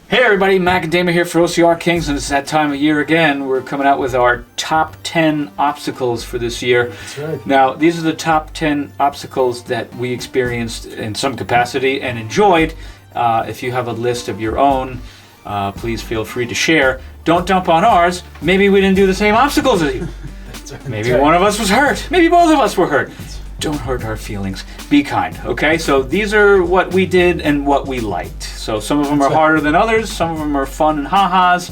Hey everybody, Macadamia here for OCR Kings, and it's that time of year again. We're coming out with our top 10 obstacles for this year. That's right. Now, these are the top 10 obstacles that we experienced in some capacity and enjoyed. If you have a list of your own, please feel free to share. Don't dump on ours. Maybe we didn't do the same obstacles as you. That's right. Maybe one of us was hurt. Maybe both of us were hurt. Don't hurt our feelings. Be kind, okay? So these are what we did and what we liked. So some of them are harder than others. Some of them are fun and ha-has.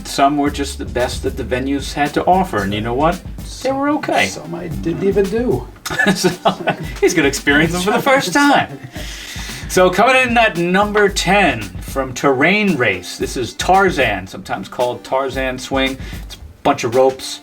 Some were just the best that the venues had to offer. And you know what? They were okay. Some I didn't even do. So, he's going to experience them for the first time. So coming in at number 10 from Terrain Race. This is Tarzan, sometimes called Tarzan Swing. It's a bunch of ropes.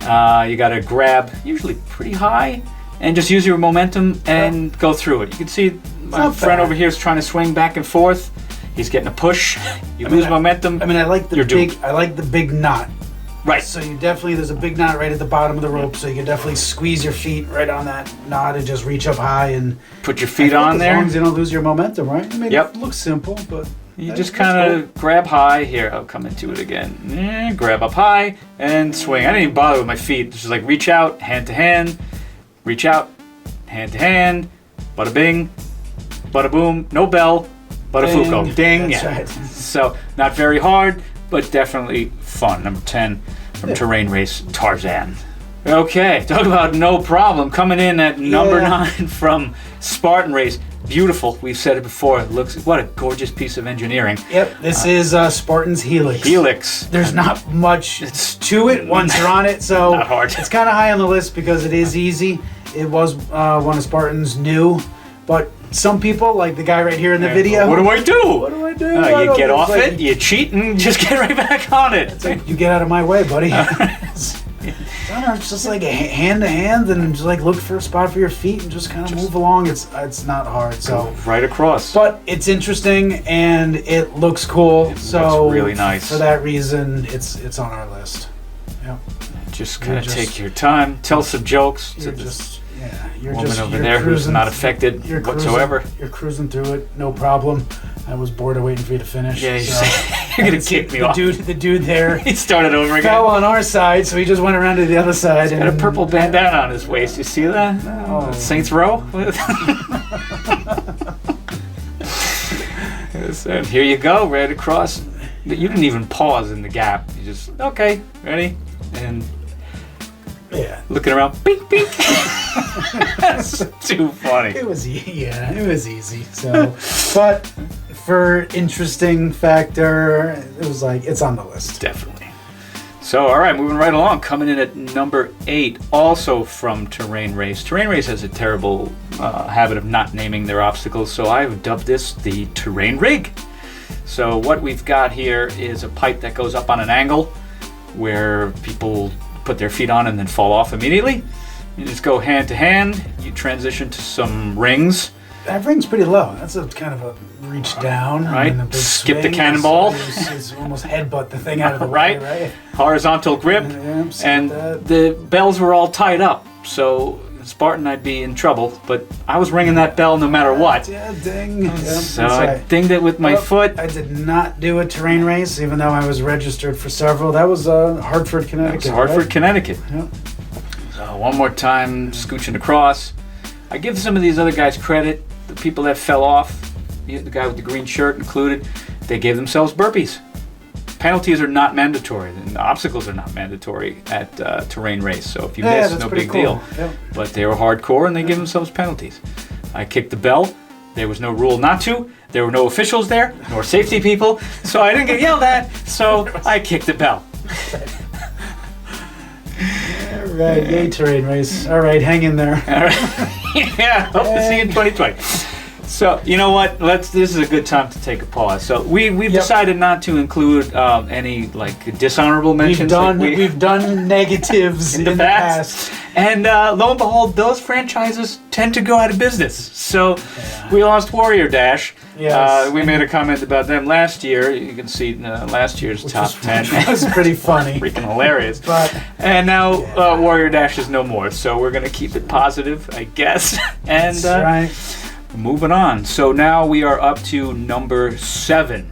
You got to grab, usually pretty high, and just use your momentum and go through it. You can see my friend over here is trying to swing back and forth. He's getting a push. You lose momentum. I like the big knot. Right. So there's a big knot right at the bottom of the rope, so you can definitely squeeze your feet right on that knot and just reach up high and put your feet on there. As long as you don't lose your momentum, right? Yep. It looks simple, but you just kind of grab high. Here, I'll come into it again. Grab up high and swing. I didn't even bother with my feet. Just like reach out, hand to hand, reach out, hand to hand, bada bing, bada boom, no bell, bada fuko. Ding. That's yeah. right. So not very hard, but definitely fun. Number 10 from Terrain Race, Tarzan. Okay, talk about no problem. Coming in at number 9 from Spartan Race. Beautiful. We've said it before. It looks, what a gorgeous piece of engineering. Yep, this is Spartan's Helix. Helix. There's not much to it once you're on it, so not hard. It's kind of high on the list because it is easy. It was one of Spartan's new, but some people, like the guy right here in the video. What do I do? What do I do? You get off it, you cheat, and just get right back on it. It's like, you get out of my way, buddy. It's just like a hand to hand, and just like look for a spot for your feet and just kind of move along. It's not hard. So right across. But it's interesting and it looks cool. It looks really nice. For that reason, it's on our list. Yeah. Just kind of take your time, tell some jokes to this woman over there who's not affected whatsoever. You're cruising through it, no problem. I was bored of waiting for you to finish. Yeah, you're gonna kick me off. The dude there. He started over again. Fell on our side, so he just went around to the other side. He's got a purple bandana on his waist. You see that? No. Saints Row. And here you go, right across. You didn't even pause in the gap. You just ready, and looking around. Bink, bink. That's too funny. It was easy. So, but for interesting factor, it was like it's on the list. Definitely. So, all right, moving right along. Coming in at number 8, also from Terrain Race. Terrain Race has a terrible habit of not naming their obstacles, so I've dubbed this the Terrain Rig. So what we've got here is a pipe that goes up on an angle where people put their feet on and then fall off immediately. You just go hand to hand. You transition to some rings. That ring's pretty low. That's a kind of a reach down. Right. And a big Skip the swing. cannonball. It's almost headbutt the thing out of the way, right? Horizontal grip. And the bells were all tied up. So Spartan, I'd be in trouble. But I was ringing that bell no matter what. Yeah, ding. So I dinged it with my foot. I did not do a terrain race, even though I was registered for several. That was Hartford, Connecticut. That was Hartford, Connecticut. Yep. So one more time, scooching across. I give some of these other guys credit. The people that fell off, the guy with the green shirt included, they gave themselves burpees. Penalties are not mandatory, and the obstacles are not mandatory at Terrain Race. So if you miss, no big deal. Yep. But they were hardcore, and they give themselves penalties. I kicked the bell. There was no rule not to. There were no officials there, nor safety people, so I didn't get yelled at. So I kicked the bell. All right, yay terrain race. All right, hang in there. All right. Yeah, hope to see you in 2020. So you know what? This is a good time to take a pause. So we've decided not to include any like dishonorable mentions. We've done negatives in the past. And lo and behold, those franchises tend to go out of business. So we lost Warrior Dash. Yes. We made a comment about them last year. You can see last year's top 10. That was pretty funny. Freaking hilarious. But, and now Warrior Dash is no more. So we're going to keep it positive, I guess. And that's right. Moving on. So now we are up to number 7.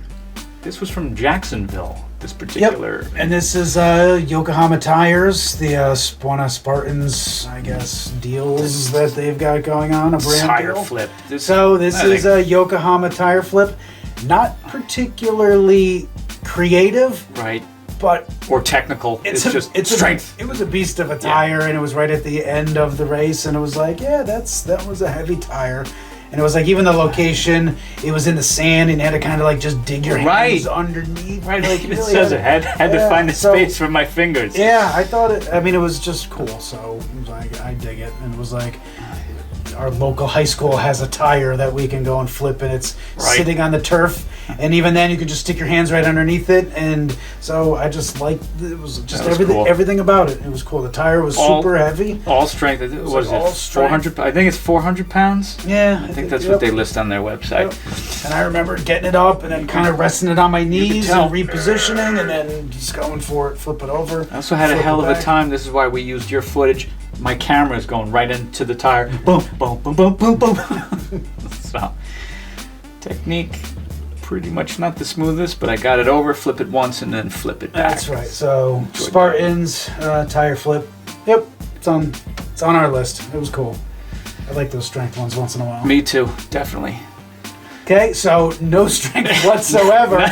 This was from Jacksonville. This particular. Yep. And this is Yokohama Tires, the one of Spartan's, I guess, deals that they've got going on. A brand tire deal. flip. This is a Yokohama tire flip. Not particularly creative, right? But or technical. It's just strength. It was a beast of a tire, and it was right at the end of the race, and it was like, yeah, that was a heavy tire. And it was like, even the location, it was in the sand, and you had to kind of like just dig your hands underneath. Right, like, it really says it. Had to find the space for my fingers. Yeah, I thought it was just cool. So it was like, I dig it. And it was like, our local high school has a tire that we can go and flip, and it's sitting on the turf. And even then, you could just stick your hands right underneath it. And so I just liked it. Was just everything about it. It was cool. The tire was super heavy. All strength. Was it 400? I think it's 400 pounds. Yeah, I think that's what they list on their website. Yep. And I remember getting it up and then kind of resting it on my knees and repositioning, and then just going for it, flip it over. I also had a hell of a time. This is why we used your footage. My camera is going right into the tire. Boom, boom, boom, boom, boom, boom. So, technique, pretty much not the smoothest, but I got it over, flip it once, and then flip it back. That's right. So, Spartans, tire flip. Yep, it's on our list. It was cool. I like those strength ones once in a while. Me too, definitely. Okay, so no strength whatsoever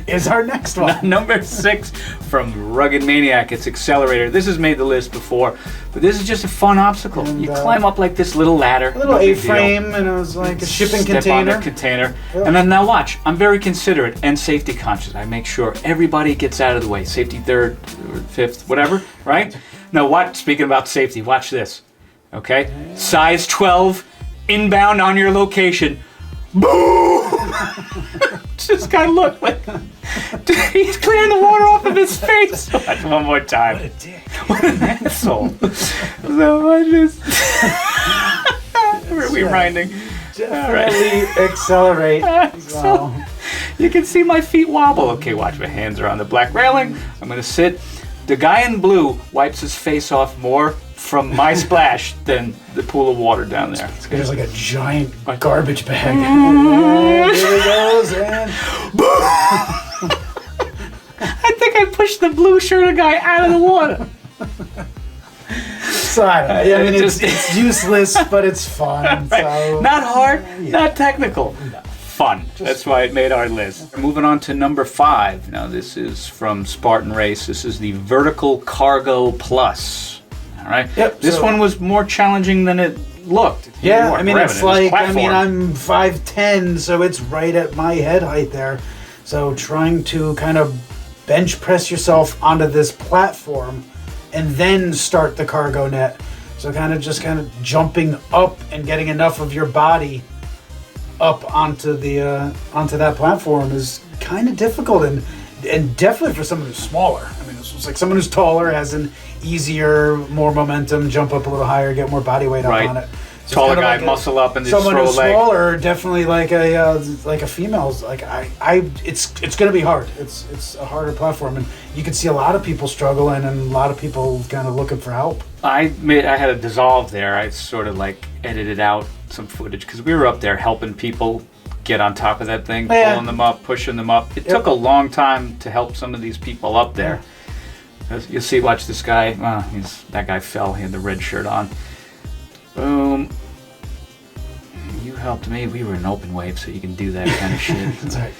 is our next one. Number 6 from Rugged Maniac. It's Accelerator. This has made the list before, but this is just a fun obstacle. And, you climb up like this little ladder. A little A-frame, and it was like a shipping container. On the container. Yep. And then now watch. I'm very considerate and safety conscious. I make sure everybody gets out of the way. Safety 3rd or 5th, whatever, right? Now what? Speaking about safety, watch this. Okay? Size 12, inbound on your location. Boom! Just kind of look like he's clearing the water off of his face. Watch one more time. What a dick. What an asshole. So I just we're rewinding. Definitely accelerate. So you can see my feet wobble. Okay, watch, my hands are on the black railing. I'm gonna sit. The guy in blue wipes his face off more from my splash than the pool of water down there. There's like a giant garbage bag. And here it goes, and I think I pushed the blue shirted guy out of the water. So I mean, it's useless, but it's fun. Right. So, not hard, not technical. Fun. That's why it made our list. Moving on to number 5. Now this is from Spartan Race. This is the Vertical Cargo Plus. All right. Yep. This one was more challenging than it looked. Yeah, I mean, it's like, I'm 5'10", so it's right at my head height there. So trying to kind of bench press yourself onto this platform and then start the cargo net. So kind of jumping up and getting enough of your body up onto that platform is kind of difficult, and definitely for someone who's smaller. I mean, it's like someone who's taller has an easier, more momentum, jump up a little higher, get more body weight up on it. So taller guy, muscle up, and just someone throw a who's leg. smaller, definitely like a female's. Like it's going to be hard. It's a harder platform, and you can see a lot of people struggling, and a lot of people kind of looking for help. I had a dissolve there. I sort of like edited out some footage because we were up there helping people get on top of that thing, pulling them up, pushing them up. It took a long time to help some of these people up there. You'll see, watch this guy. That guy fell. He had the red shirt on. Boom. You helped me. We were in open wave, so you can do that kind of shit. That's right.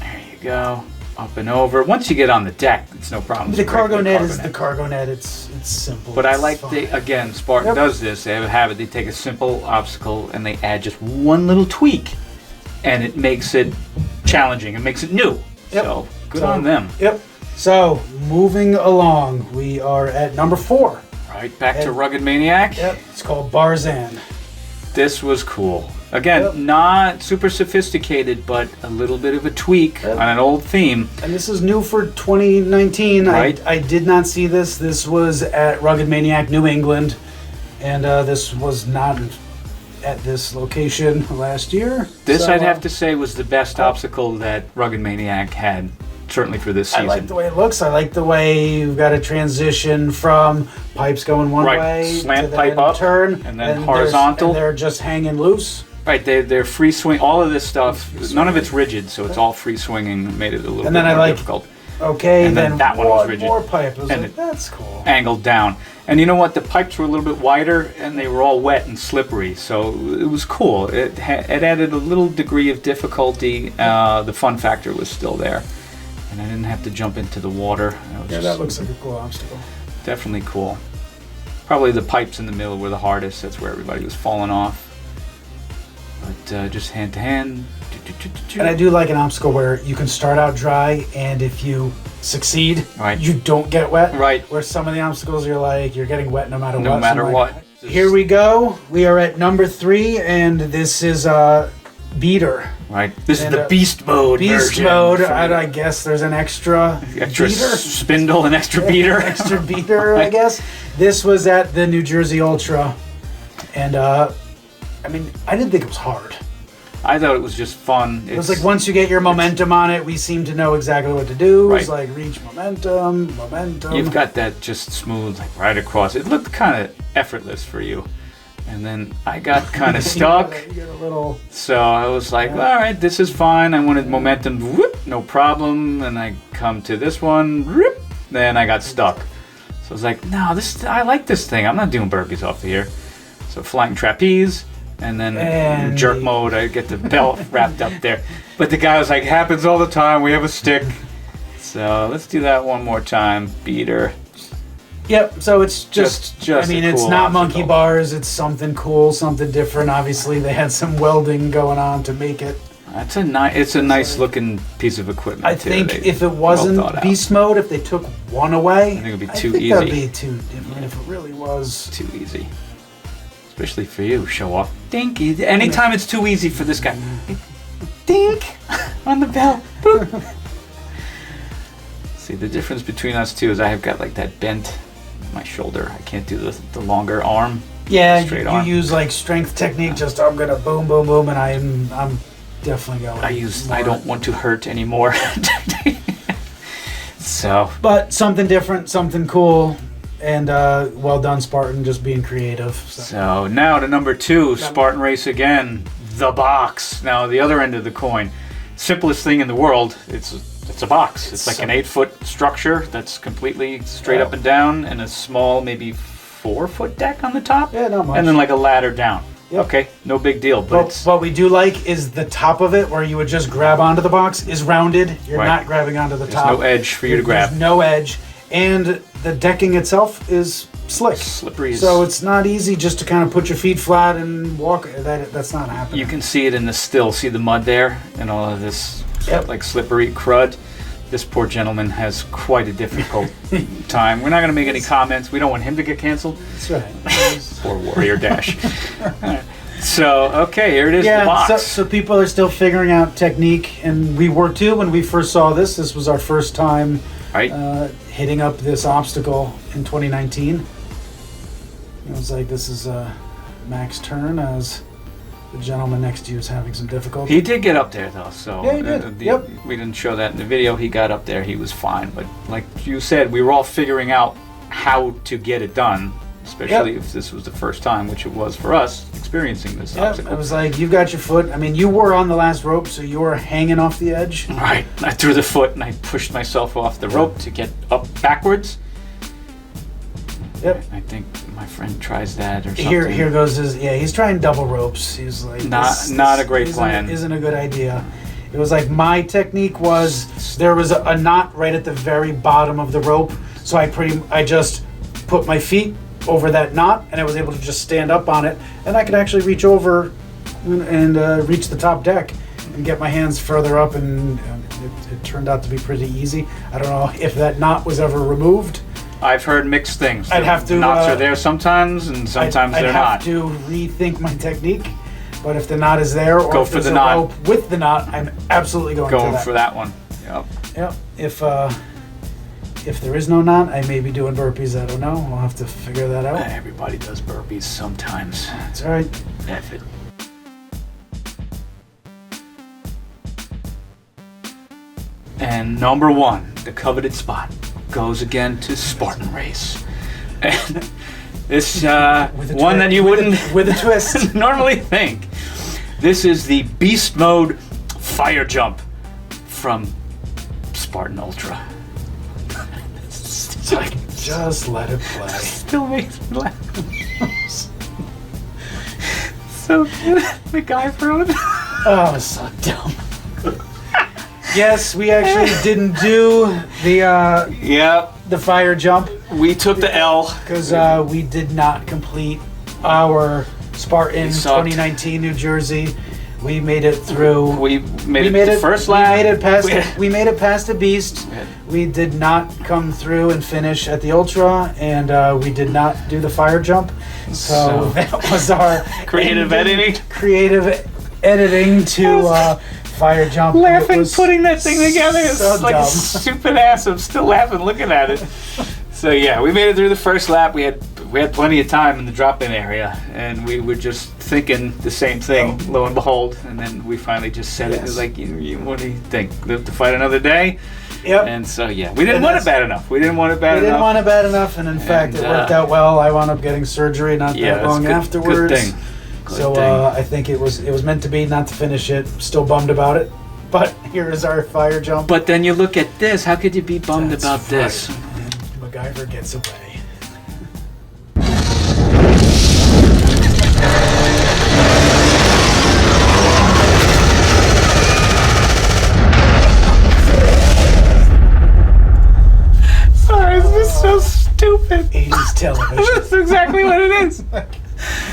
There you go. Up and over. Once you get on the deck, it's no problem. The cargo net is the cargo net. It's simple. But I like Spartan does this. They have a habit. They take a simple obstacle and they add just one little tweak, and it makes it challenging. It makes it new. Yep. So good on them. Yep. So moving along, we are at number 4. Right, back to Rugged Maniac. Yep. It's called Tarzan. This was cool. Again, not super sophisticated, but a little bit of a tweak on an old theme. And this is new for 2019. Right. I did not see this. This was at Rugged Maniac, New England. And this was not at this location last year. This, I'd have to say, was the best obstacle that Rugged Maniac had certainly for this season. I like the way it looks. I like the way you've got a transition from pipes going one way, slant to pipe up, turn, and then horizontal. And they're just hanging loose. Right, they're free swing. All of this stuff, none of it's rigid, so it's all free swinging. Made it a little bit more difficult. Okay, and then that one was rigid. More pipe. I was and like, that's cool. Angled down. And you know what? The pipes were a little bit wider, and they were all wet and slippery, so it was cool. It added a little degree of difficulty. The fun factor was still there. And I didn't have to jump into the water. That looks like a cool obstacle. Definitely cool. Probably the pipes in the middle were the hardest. That's where everybody was falling off. But just hand to hand. And I do like an obstacle where you can start out dry, and if you succeed, you don't get wet. Right. Where some of the obstacles you're getting wet no matter what. No matter what. Here we go. We are at number 3, and this is beater. Right. This is the beast mode. Beast mode. I guess there's an extra beater. Spindle, an extra beater. Extra beater, I guess. This was at the New Jersey Ultra, and I didn't think it was hard. I thought it was just fun. It was like once you get your momentum on it, we seem to know exactly what to do. It's like reach momentum. You've got that just smooth, like right across. It looked kind of effortless for you. And then I got kind of stuck. You get a little... So I was like, all right, this is fine. I wanted momentum, whoop, no problem. And I come to this one, whoop, then I got stuck. So I was like, no, I like this thing. I'm not doing burpees off of here. So flying trapeze. And then jerk mode, I get the belt wrapped up there. But the guy was like, happens all the time, we have a stick. So let's do that one more time. Beater. Yep, so it's just it's not monkey bars, it's something cool, something different. Obviously, they had some welding going on to make it. It's a nice looking piece of equipment. I think if it wasn't beast mode, if they took one away, I think it would be too easy. That'd be too different if it really was. Too easy. Especially for you, show off. Dink. Anytime it's too easy for this guy. Dink on the bell. See, the difference between us two is I have got like that bent in my shoulder. I can't do the longer arm. Yeah, you use like strength technique. Just I'm gonna boom, boom, boom, and I'm definitely going. I don't want to hurt anymore. So. But something different, something cool. And well done, Spartan, just being creative. So now to number 2, Spartan Race again, the box. Now the other end of the coin, simplest thing in the world. It's a box. It's like an 8-foot structure that's completely straight up and down, and a small, maybe 4-foot deck on the top. Yeah, not much. And then like a ladder down. Yep. Okay, no big deal. But what we do like is the top of it, where you would just grab onto the box, is rounded. You're not grabbing onto the top. There's no edge for you to grab. There's no edge. And the decking itself is slick. Slippery. So it's not easy just to kind of put your feet flat and walk. That's not happening. You can see it in the still. See the mud there and all of this like slippery crud. This poor gentleman has quite a difficult time. We're not going to make any comments. We don't want him to get canceled. That's right. Poor Warrior Dash. So, okay, here it is, the box. So people are still figuring out technique, and we were too when we first saw this. This was our first time hitting up this obstacle in 2019. It was like, this is Mac's turn, as the gentleman next to you is having some difficulty. He did get up there, though. So yeah, he did. We didn't show that in the video. He got up there. He was fine. But like you said, we were all figuring out how to get it done, especially if this was the first time, which it was for us, experiencing this obstacle. It was like, you've got your foot. I mean, you were on the last rope, so you were hanging off the edge. Right. I threw the foot and I pushed myself off the rope to get up backwards. Yep. I think my friend tries that or something. Here goes he's trying double ropes. He's like, not a great plan. Isn't a good idea. It was like, my technique was, there was a knot right at the very bottom of the rope, so I just put my feet over that knot, and I was able to just stand up on it, and I could actually reach over and reach the top deck and get my hands further up, and it turned out to be pretty easy. I don't know if that knot was ever removed. I've heard mixed things. I'd have to. Knots are there sometimes, and sometimes they're not. I'd have to rethink my technique. But if the knot is there, or go if for there's the a knot. rope with the knot, I'm absolutely going for that one. Yep. Yep. If there is no knot, I may be doing burpees. I don't know. We'll have to figure that out. Everybody does burpees sometimes. That's all right. F it. And number 1, the coveted spot, goes again to Spartan Race. And this one that you wouldn't with a twist normally think. This is the Beast Mode Fire Jump from Spartan Ultra. Just let it play. Still makes me laugh. So the guy threw it. Oh, so dumb. Yes, we actually didn't do the fire jump. We took the L because we did not complete our Spartan 2019 New Jersey. We made it through. We made it the first lap. We made it past the Beast. We did not come through and finish at the Ultra, and we did not do the fire jump. So that was our creative editing. Creative editing to fire jump. Laughing, putting that thing together. It's so like dumb. a stupid ass. I'm still laughing looking at it. So yeah, we made it through the first lap. We had plenty of time in the drop-in area, and we were just thinking the same thing. Lo and behold, and then we finally just said it. It was like, what do you think? Live to fight another day? Yep. And so yeah, we didn't want it bad enough. We didn't want it bad enough, and in fact, it worked out well. I wound up getting surgery not that long afterwards. Good thing. So I think it was meant to be, not to finish it. Still bummed about it, but here is our fire jump. But then you look at this. How could you be bummed about this? MacGyver gets away. Sorry, this is so stupid. 80s television. That's exactly what it is.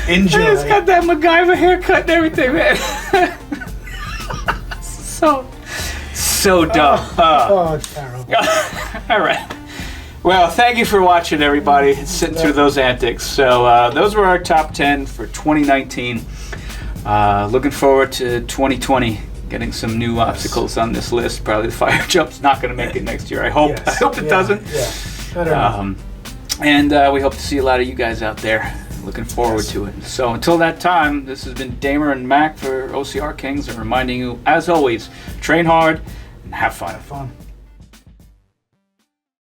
Enjoy. It's got that MacGyver haircut and everything, man. so dumb. Terrible. All right. Well, thank you for watching, everybody. Sitting through those antics. So those were our top 10 for 2019. Looking forward to 2020. Getting some new obstacles on this list. Probably the fire jump's not going to make it next year. I hope. Yes. I hope it doesn't. Yeah. Better not. And we hope to see a lot of you guys out there. Looking forward to it. So until that time, this has been Damer and Mac for OCR Kings, and reminding you, as always, train hard and have fun. Have fun.